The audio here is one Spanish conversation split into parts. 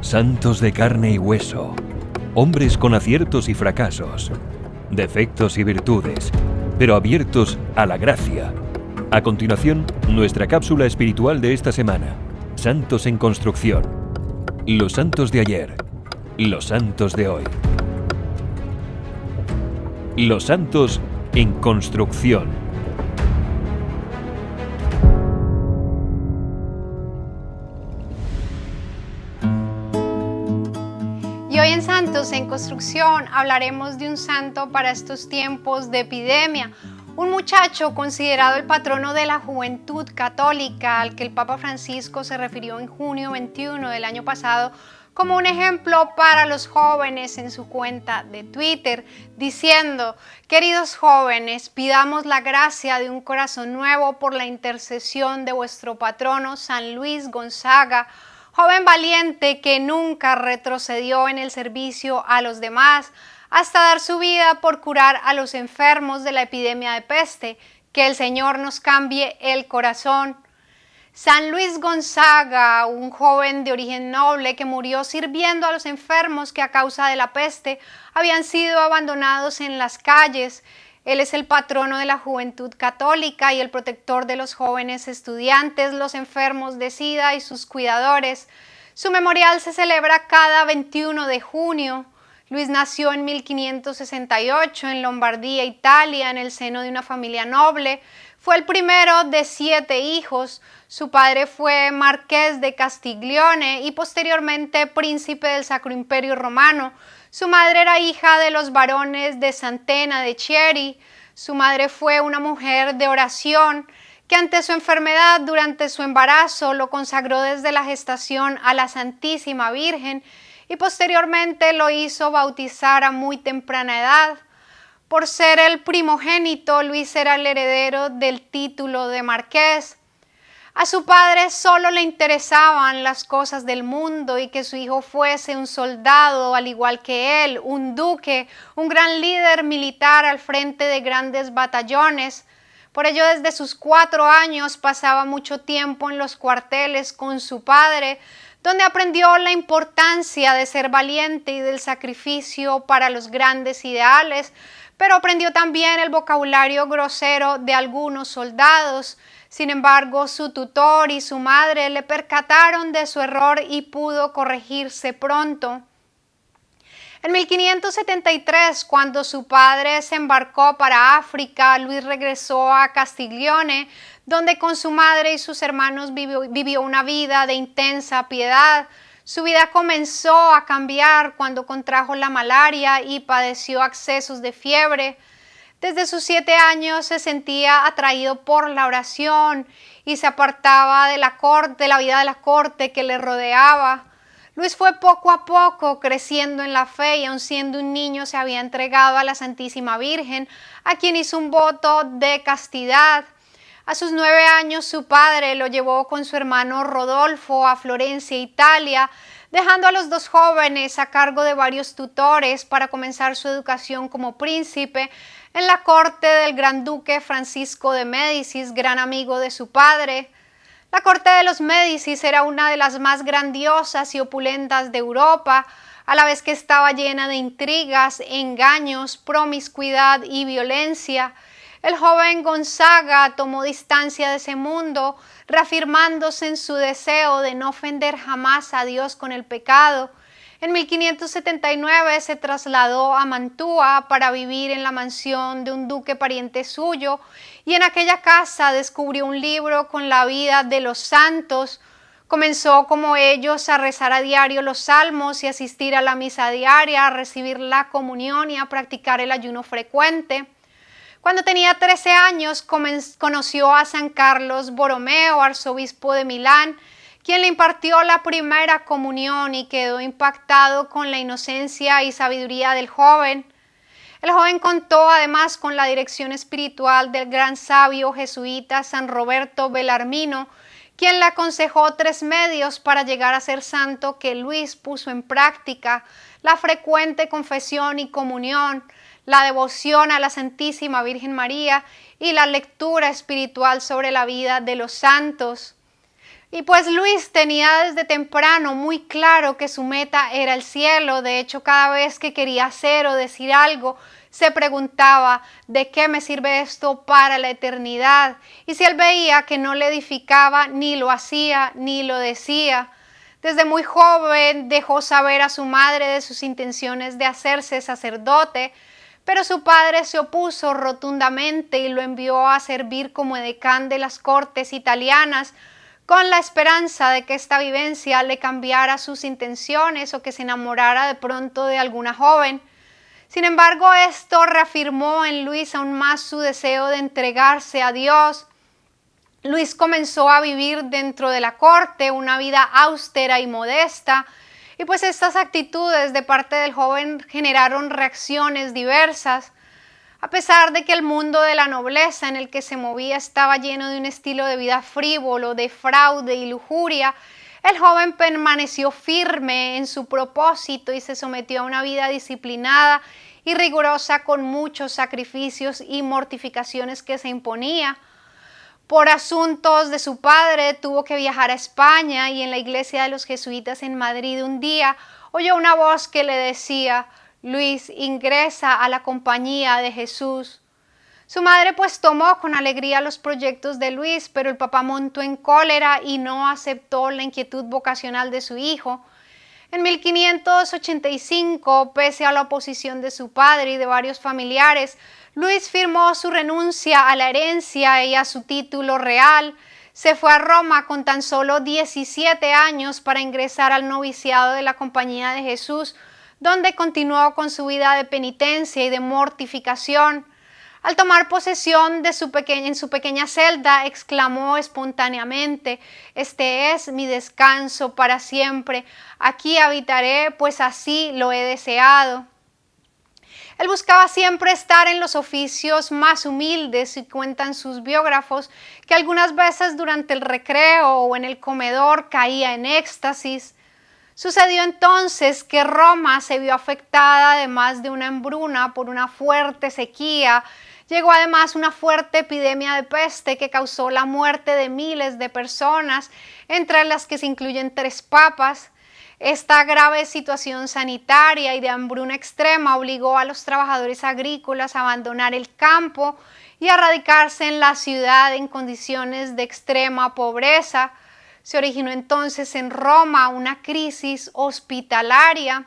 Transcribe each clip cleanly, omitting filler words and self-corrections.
Santos de carne y hueso, hombres con aciertos y fracasos, defectos y virtudes, pero abiertos a la gracia. A continuación, nuestra cápsula espiritual de esta semana. Santos en construcción. Los santos de ayer. Los santos de hoy. Los santos en construcción. Y hoy en Santos en Construcción hablaremos de un santo para estos tiempos de epidemia, un muchacho considerado el patrono de la juventud católica al que el Papa Francisco se refirió en junio 21 del año pasado como un ejemplo para los jóvenes en su cuenta de Twitter, diciendo: queridos jóvenes, pidamos la gracia de un corazón nuevo por la intercesión de vuestro patrono San Luis Gonzaga, joven valiente que nunca retrocedió en el servicio a los demás, hasta dar su vida por curar a los enfermos de la epidemia de peste. Que el Señor nos cambie el corazón. San Luis Gonzaga, un joven de origen noble que murió sirviendo a los enfermos que a causa de la peste habían sido abandonados en las calles. Él es el patrono de la juventud católica y el protector de los jóvenes estudiantes, los enfermos de SIDA y sus cuidadores. Su memorial se celebra cada 21 de junio. Luis nació en 1568 en Lombardía, Italia, en el seno de una familia noble. Fue el primero de 7 hijos. Su padre fue marqués de Castiglione y posteriormente príncipe del Sacro Imperio Romano. Su madre era hija de los barones de Santena de Chieri. Su madre fue una mujer de oración que ante su enfermedad durante su embarazo lo consagró desde la gestación a la Santísima Virgen y posteriormente lo hizo bautizar a muy temprana edad. Por ser el primogénito, Luis era el heredero del título de marqués. A su padre solo le interesaban las cosas del mundo y que su hijo fuese un soldado al igual que él, un duque, un gran líder militar al frente de grandes batallones. Por ello, desde sus 4 años pasaba mucho tiempo en los cuarteles con su padre, donde aprendió la importancia de ser valiente y del sacrificio para los grandes ideales, pero aprendió también el vocabulario grosero de algunos soldados. Sin embargo, su tutor y su madre le percataron de su error y pudo corregirse pronto. En 1573, cuando su padre se embarcó para África, Luis regresó a Castiglione, donde con su madre y sus hermanos vivió una vida de intensa piedad. Su vida comenzó a cambiar cuando contrajo la malaria y padeció accesos de fiebre. Desde sus 7 años se sentía atraído por la oración y se apartaba de la vida de la corte que le rodeaba. Luis fue poco a poco creciendo en la fe y aun siendo un niño se había entregado a la Santísima Virgen, a quien hizo un voto de castidad. A sus 9 años su padre lo llevó con su hermano Rodolfo a Florencia, Italia, dejando a los dos jóvenes a cargo de varios tutores para comenzar su educación como príncipe en la corte del gran duque Francisco de Médicis, gran amigo de su padre. La corte de los Médicis era una de las más grandiosas y opulentas de Europa, a la vez que estaba llena de intrigas, engaños, promiscuidad y violencia. El joven Gonzaga tomó distancia de ese mundo, reafirmándose en su deseo de no ofender jamás a Dios con el pecado. En 1579 se trasladó a Mantua para vivir en la mansión de un duque pariente suyo y en aquella casa descubrió un libro con la vida de los santos. Comenzó como ellos a rezar a diario los salmos y asistir a la misa diaria, a recibir la comunión y a practicar el ayuno frecuente. Cuando tenía 13 años conoció a San Carlos Borromeo, arzobispo de Milán, quien le impartió la primera comunión y quedó impactado con la inocencia y sabiduría del joven. El joven contó además con la dirección espiritual del gran sabio jesuita San Roberto Bellarmino, quien le aconsejó 3 medios para llegar a ser santo que Luis puso en práctica: la frecuente confesión y comunión, la devoción a la Santísima Virgen María y la lectura espiritual sobre la vida de los santos. Y pues Luis tenía desde temprano muy claro que su meta era el cielo. De hecho, cada vez que quería hacer o decir algo, se preguntaba: ¿de qué me sirve esto para la eternidad? Y si él veía que no le edificaba, ni lo hacía ni lo decía. Desde muy joven dejó saber a su madre de sus intenciones de hacerse sacerdote, pero su padre se opuso rotundamente y lo envió a servir como edecán de las cortes italianas, con la esperanza de que esta vivencia le cambiara sus intenciones o que se enamorara de pronto de alguna joven. Sin embargo, esto reafirmó en Luis aún más su deseo de entregarse a Dios. Luis comenzó a vivir dentro de la corte una vida austera y modesta, y pues estas actitudes de parte del joven generaron reacciones diversas. A pesar de que el mundo de la nobleza en el que se movía estaba lleno de un estilo de vida frívolo, de fraude y lujuria, el joven permaneció firme en su propósito y se sometió a una vida disciplinada y rigurosa con muchos sacrificios y mortificaciones que se imponía. Por asuntos de su padre tuvo que viajar a España y en la iglesia de los jesuitas en Madrid un día oyó una voz que le decía: Luis, ingresa a la compañía de Jesús. Su madre pues tomó con alegría los proyectos de Luis, pero el papá montó en cólera y no aceptó la inquietud vocacional de su hijo. En 1585, pese a la oposición de su padre y de varios familiares, Luis firmó su renuncia a la herencia y a su título real. Se fue a Roma con tan solo 17 años para ingresar al noviciado de la Compañía de Jesús, donde continuó con su vida de penitencia y de mortificación. Al tomar posesión de en su pequeña celda, exclamó espontáneamente: «Este es mi descanso para siempre. Aquí habitaré, pues así lo he deseado». Él buscaba siempre estar en los oficios más humildes y cuentan sus biógrafos que algunas veces durante el recreo o en el comedor caía en éxtasis. Sucedió entonces que Roma se vio afectada además de una hambruna por una fuerte sequía. Llegó además una fuerte epidemia de peste que causó la muerte de miles de personas, entre las que se incluyen 3 papas. Esta grave situación sanitaria y de hambruna extrema obligó a los trabajadores agrícolas a abandonar el campo y a radicarse en la ciudad en condiciones de extrema pobreza. Se originó entonces en Roma una crisis hospitalaria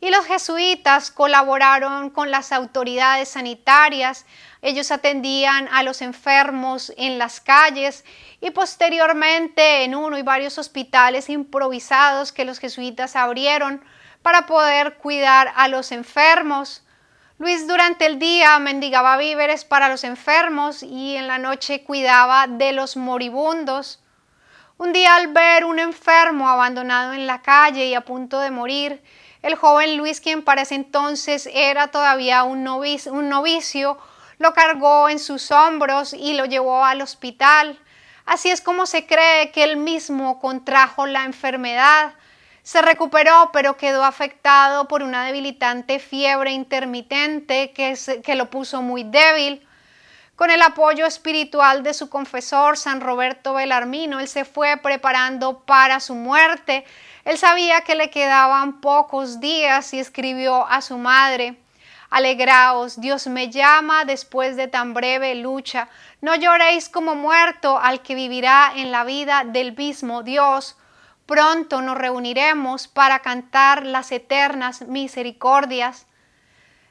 y los jesuitas colaboraron con las autoridades sanitarias. Ellos atendían a los enfermos en las calles y posteriormente en uno y varios hospitales improvisados que los jesuitas abrieron para poder cuidar a los enfermos. Luis durante el día mendigaba víveres para los enfermos y en la noche cuidaba de los moribundos. Un día, al ver un enfermo abandonado en la calle y a punto de morir, el joven Luis, quien para ese entonces era todavía un novicio, lo cargó en sus hombros y lo llevó al hospital. Así es como se cree que él mismo contrajo la enfermedad. Se recuperó, pero quedó afectado por una debilitante fiebre intermitente que lo puso muy débil. Con el apoyo espiritual de su confesor, San Roberto Belarmino, él se fue preparando para su muerte. Él sabía que le quedaban pocos días y escribió a su madre: «Alegraos, Dios me llama después de tan breve lucha. No lloréis como muerto al que vivirá en la vida del mismo Dios. Pronto nos reuniremos para cantar las eternas misericordias».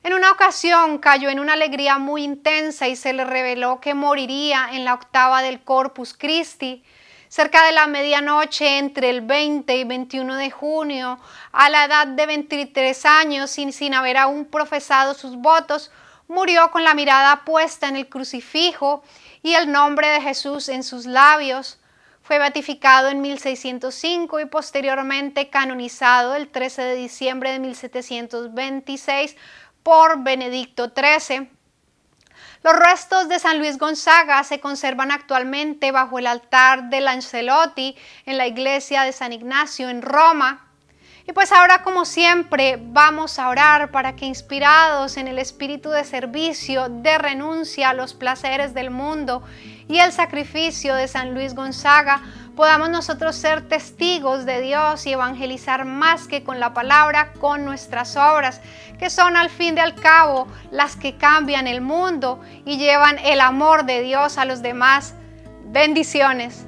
En una ocasión cayó en una alegría muy intensa y se le reveló que moriría en la octava del Corpus Christi. Cerca de la medianoche, entre el 20 y 21 de junio, a la edad de 23 años, sin haber aún profesado sus votos, murió con la mirada puesta en el crucifijo y el nombre de Jesús en sus labios. Fue beatificado en 1605 y posteriormente canonizado el 13 de diciembre de 1726 por Benedicto XIII. Los restos de San Luis Gonzaga se conservan actualmente bajo el altar de Lancelotti en la iglesia de San Ignacio en Roma. Y pues ahora, como siempre, vamos a orar para que, inspirados en el espíritu de servicio, de renuncia a los placeres del mundo y el sacrificio de San Luis Gonzaga, podamos nosotros ser testigos de Dios y evangelizar más que con la palabra, con nuestras obras, que son al fin y al cabo las que cambian el mundo y llevan el amor de Dios a los demás. Bendiciones.